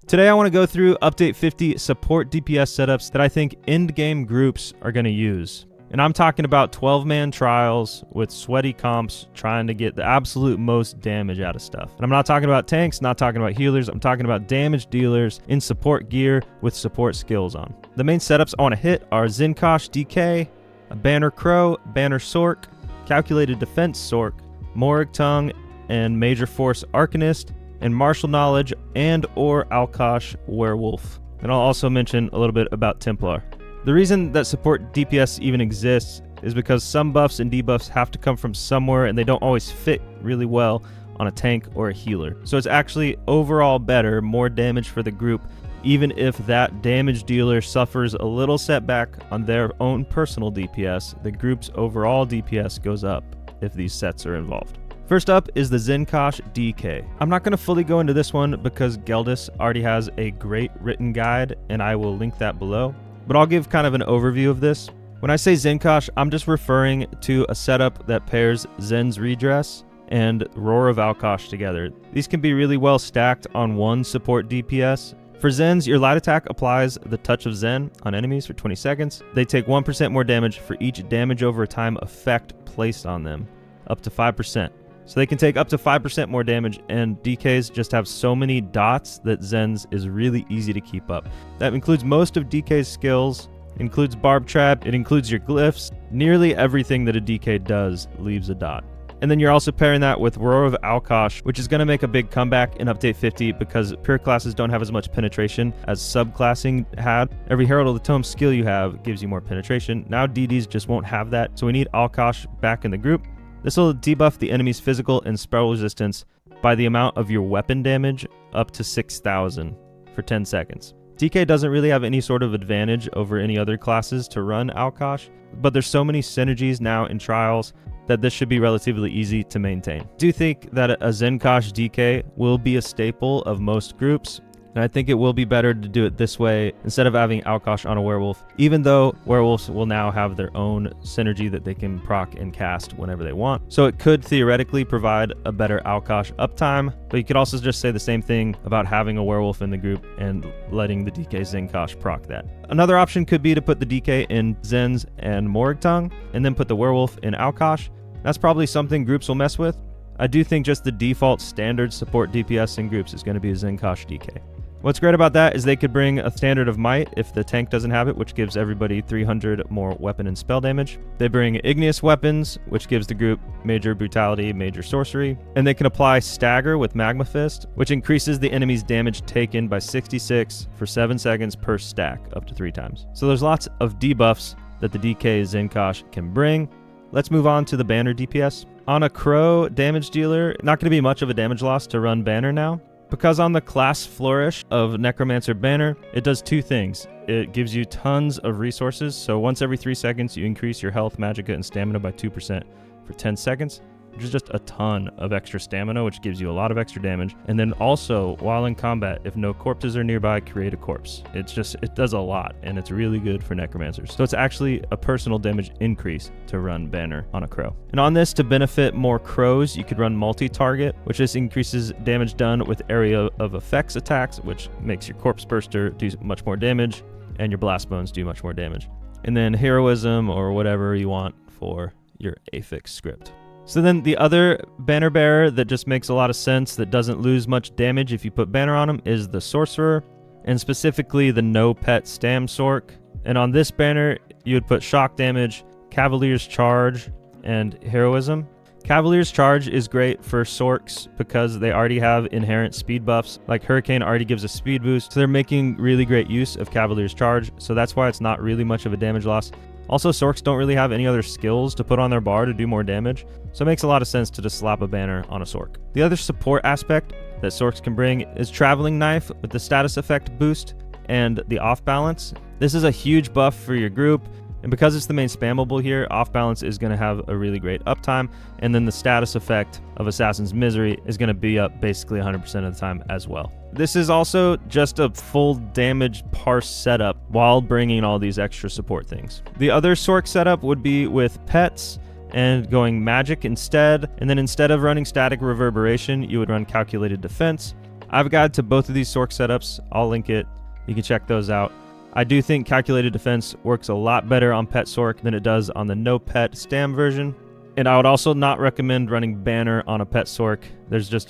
Today I want to go through Update 50 support DPS setups that I think endgame groups are going to use. And I'm talking about 12-man trials with sweaty comps trying to get the absolute most damage out of stuff. And I'm not talking about tanks, not talking about healers, I'm talking about damage dealers in support gear with support skills on. The main setups I want to hit are Zenkosh DK, a Banner Crow, Banner Sorc, Calculated Defense Sorc, Morag Tongue, and Major Force Arcanist, and Martial Knowledge and or Alkosh Werewolf. And I'll also mention a little bit about Templar. The reason that support DPS even exists is because some buffs and debuffs have to come from somewhere and they don't always fit really well on a tank or a healer. So it's actually overall better, more damage for the group, even if that damage dealer suffers a little setback on their own personal DPS, the group's overall DPS goes up if these sets are involved. First up is the Zenkosh DK. I'm not going to fully go into this one because Geldis already has a great written guide and I will link that below, but I'll give kind of an overview of this. When I say Zenkosh, I'm just referring to a setup that pairs Zen's Redress and Roar of Alkosh together. These can be really well stacked on one support DPS. For Zens, your light attack applies the Touch of Zen on enemies for 20 seconds. They take 1% more damage for each damage over time effect placed on them, up to 5%. So they can take up to 5% more damage, and DKs just have so many dots that Zen's is really easy to keep up. That includes most of DK's skills, includes Barb Trap, it includes your glyphs. Nearly everything that a DK does leaves a dot. And then you're also pairing that with Roar of Alkosh, which is going to make a big comeback in Update 50 because pure classes don't have as much penetration as subclassing had. Every Herald of the Tome skill you have gives you more penetration. Now DDs just won't have that, so we need Alkosh back in the group. This will debuff the enemy's physical and spell resistance by the amount of your weapon damage up to 6,000 for 10 seconds. DK doesn't really have any sort of advantage over any other classes to run Alkosh, but there's so many synergies now in trials that this should be relatively easy to maintain. I do think that a Zenkosh DK will be a staple of most groups, and I think it will be better to do it this way instead of having Alkosh on a Werewolf, even though Werewolves will now have their own synergy that they can proc and cast whenever they want. So it could theoretically provide a better Alkosh uptime, but you could also just say the same thing about having a Werewolf in the group and letting the DK Zenkosh proc that. Another option could be to put the DK in Zens and Morag Tongue, and then put the Werewolf in Alkosh. That's probably something groups will mess with. I do think just the default standard support DPS in groups is going to be a Zenkosh DK. What's great about that is they could bring a standard of might if the tank doesn't have it, which gives everybody 300 more weapon and spell damage. They bring igneous weapons, which gives the group major brutality, major sorcery. And they can apply stagger with magma fist, which increases the enemy's damage taken by 66 for 7 seconds per stack, up to 3 times. So there's lots of debuffs that the DK Zenkosh can bring. Let's move on to the Banner DPS. On a Crow damage dealer, not going to be much of a damage loss to run Banner now, because on the class flourish of Necromancer Banner, it does 2 things. It gives you tons of resources, so once every 3 seconds you increase your health, magicka, and stamina by 2% for 10 seconds, which is just a ton of extra stamina, which gives you a lot of extra damage. And then also, while in combat, if no corpses are nearby, create a corpse. It does a lot, and it's really good for Necromancers. So it's actually a personal damage increase to run Banner on a Crow. And on this, to benefit more Crows, you could run multi-target, which just increases damage done with area of effects attacks, which makes your Corpse Burster do much more damage, and your Blast Bones do much more damage. And then Heroism, or whatever you want for your affix script. So then the other Banner Bearer that just makes a lot of sense, that doesn't lose much damage if you put Banner on him, is the Sorcerer, and specifically the No Pet Stam Sorc. And on this banner, you would put Shock Damage, Cavalier's Charge, and Heroism. Cavalier's Charge is great for Sorcs because they already have inherent speed buffs. Like Hurricane already gives a speed boost, so they're making really great use of Cavalier's Charge, so that's why it's not really much of a damage loss. Also, Sorcs don't really have any other skills to put on their bar to do more damage, so it makes a lot of sense to just slap a banner on a Sorc. The other support aspect that Sorcs can bring is Traveling Knife with the status effect boost and the off balance. This is a huge buff for your group, and because it's the main spammable here, off balance is going to have a really great uptime, and then the status effect of Assassin's Misery is going to be up basically 100% of the time as well. This is also just a full damage parse setup while bringing all these extra support things. The other Sorc setup would be with pets and going magic instead, and then instead of running static reverberation, you would run calculated defense. I have a guide to both of these sorc setups. I'll link it. You can check those out. I do think calculated defense works a lot better on pet sorc than it does on the no pet stam version. And I would also not recommend running banner on a pet sorc.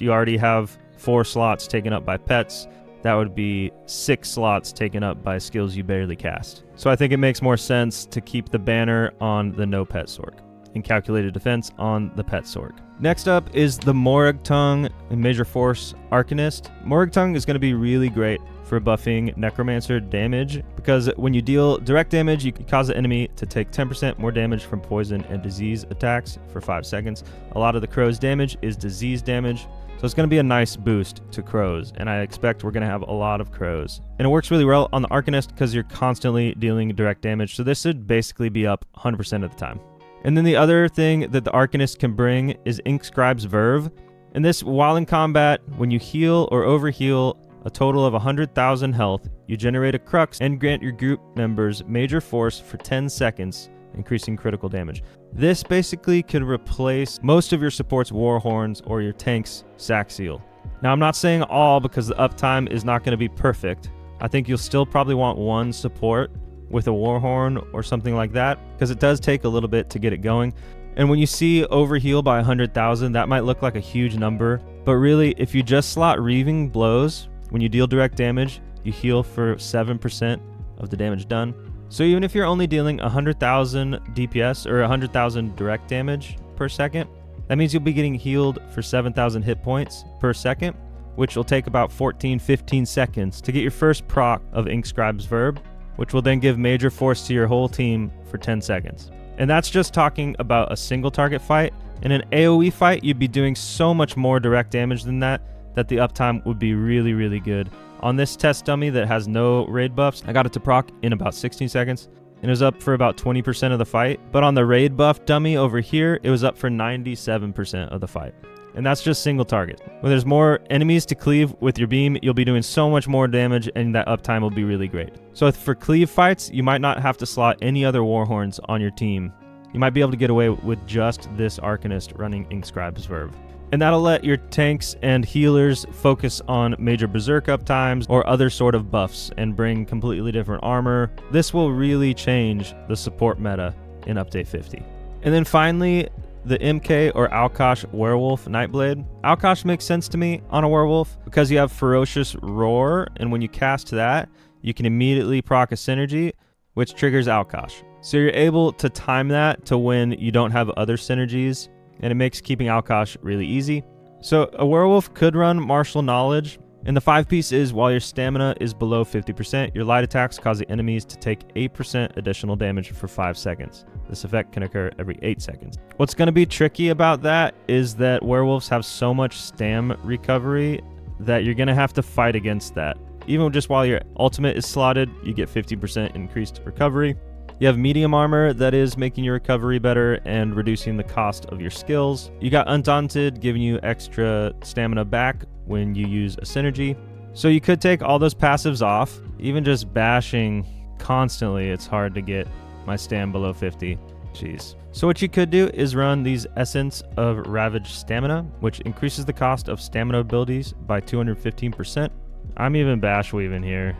You already have 4 slots taken up by pets. That would be 6 slots taken up by skills you barely cast. So I think it makes more sense to keep the banner on the no pet sorc and calculated defense on the pet sorc. Next up is the Morag Tongue and Major Force Arcanist. Morag Tongue is going to be really great for buffing Necromancer damage, because when you deal direct damage, you can cause the enemy to take 10% more damage from poison and disease attacks for 5 seconds. A lot of the crow's damage is disease damage, so it's going to be a nice boost to crows, and I expect we're going to have a lot of crows. And it works really well on the Arcanist because you're constantly dealing direct damage, so this should basically be up 100% of the time. And then the other thing that the Arcanist can bring is Inkscribe's Verve. And this, while in combat, when you heal or overheal a total of 100,000 health, you generate a crux and grant your group members major force for 10 seconds, increasing critical damage. This basically can replace most of your support's war horns or your tank's sack seal. Now, I'm not saying all because the uptime is not going to be perfect. I think you'll still probably want one support with a war horn or something like that, because it does take a little bit to get it going. And when you see overheal by 100,000, that might look like a huge number, but really, if you just slot Reaving Blows, when you deal direct damage, you heal for 7% of the damage done. So even if you're only dealing 100,000 DPS or 100,000 direct damage per second, that means you'll be getting healed for 7,000 hit points per second, which will take about 14-15 seconds to get your first proc of Inkscribe's Verb, which will then give major force to your whole team for 10 seconds. And that's just talking about a single target fight. In an AoE fight, you'd be doing so much more direct damage than that the uptime would be really, really good. On this test dummy that has no raid buffs, I got it to proc in about 16 seconds, and it was up for about 20% of the fight. But on the raid buff dummy over here, it was up for 97% of the fight. And that's just single target. When there's more enemies to cleave with your beam, you'll be doing so much more damage, and that uptime will be really great. So for cleave fights, you might not have to slot any other warhorns on your team. You might be able to get away with just this Arcanist running Inkscribe's Verve. And that'll let your tanks and healers focus on major berserk uptimes or other sort of buffs and bring completely different armor. This will really change the support meta in Update 50. And then finally, the MK or Alkosh Werewolf Nightblade. Alkosh makes sense to me on a werewolf because you have Ferocious Roar, and when you cast that, you can immediately proc a synergy, which triggers Alkosh. So you're able to time that to when you don't have other synergies, and it makes keeping Alkosh really easy. So a werewolf could run Martial Knowledge, and the 5-piece is while your stamina is below 50%, your light attacks cause the enemies to take 8% additional damage for 5 seconds. This effect can occur every 8 seconds. What's going to be tricky about that is that werewolves have so much stam recovery that you're going to have to fight against that. Even just while your ultimate is slotted, you get 50% increased recovery. You have medium armor that is making your recovery better and reducing the cost of your skills. You got Undaunted giving you extra stamina back when you use a synergy. So you could take all those passives off. Even just bashing constantly, it's hard to get my stam below 50. Jeez. So what you could do is run these Essence of Ravaged Stamina, which increases the cost of stamina abilities by 215%. I'm even bash weaving here.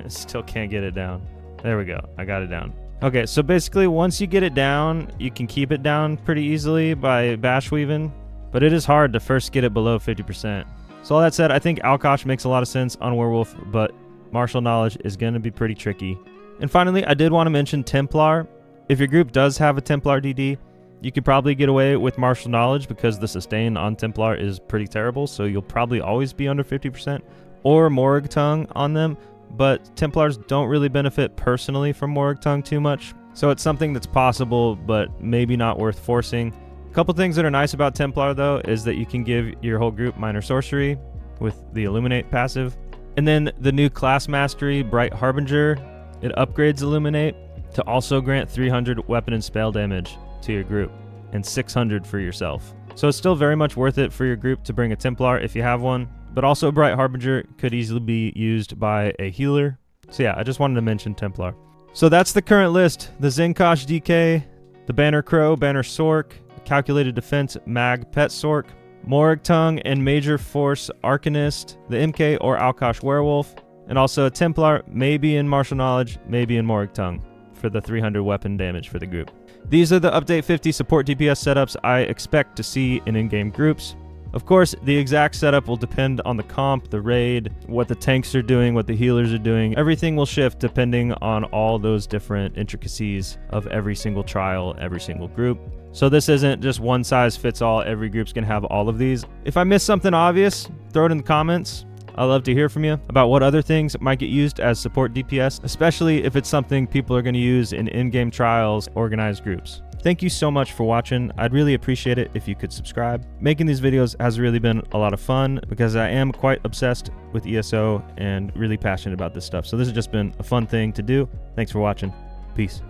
Still can't get it down. There we go. I got it down. Okay, so basically once you get it down, you can keep it down pretty easily by bash weaving, but it is hard to first get it below 50%. So all that said, I think Alkosh makes a lot of sense on Werewolf, but Martial Knowledge is going to be pretty tricky. And finally, I did want to mention Templar. If your group does have a Templar DD, you could probably get away with Martial Knowledge because the sustain on Templar is pretty terrible, so you'll probably always be under 50%, or Morag Tongue on them. But Templars don't really benefit personally from Morag Tongue too much, so it's something that's possible, but maybe not worth forcing. A couple things that are nice about Templar, though, is that you can give your whole group Minor Sorcery with the Illuminate passive. And then the new class mastery, Bright Harbinger, it upgrades Illuminate to also grant 300 weapon and spell damage to your group, and 600 for yourself. So it's still very much worth it for your group to bring a Templar if you have one. But also Bright Harbinger could easily be used by a healer. So yeah, I just wanted to mention Templar. So that's the current list. The Zenkosh DK, the Banner Crow, Banner Sorc, Calculated Defense, Mag Pet Sorc, Morag Tongue and Major Force Arcanist, the MK or Alkosh Werewolf, and also a Templar, maybe in Martial Knowledge, maybe in Morag Tongue, for the 300 weapon damage for the group. These are the Update 50 support DPS setups I expect to see in in-game groups. Of course, the exact setup will depend on the comp, the raid, what the tanks are doing, what the healers are doing. Everything will shift depending on all those different intricacies of every single trial, every single group. So this isn't just one size fits all, every group's gonna have all of these. If I missed something obvious, throw it in the comments. I'd love to hear from you about what other things might get used as support DPS, especially if it's something people are gonna use in in-game trials, organized groups. Thank you so much for watching. I'd really appreciate it if you could subscribe. Making these videos has really been a lot of fun because I am quite obsessed with ESO and really passionate about this stuff. So this has just been a fun thing to do. Thanks for watching. Peace.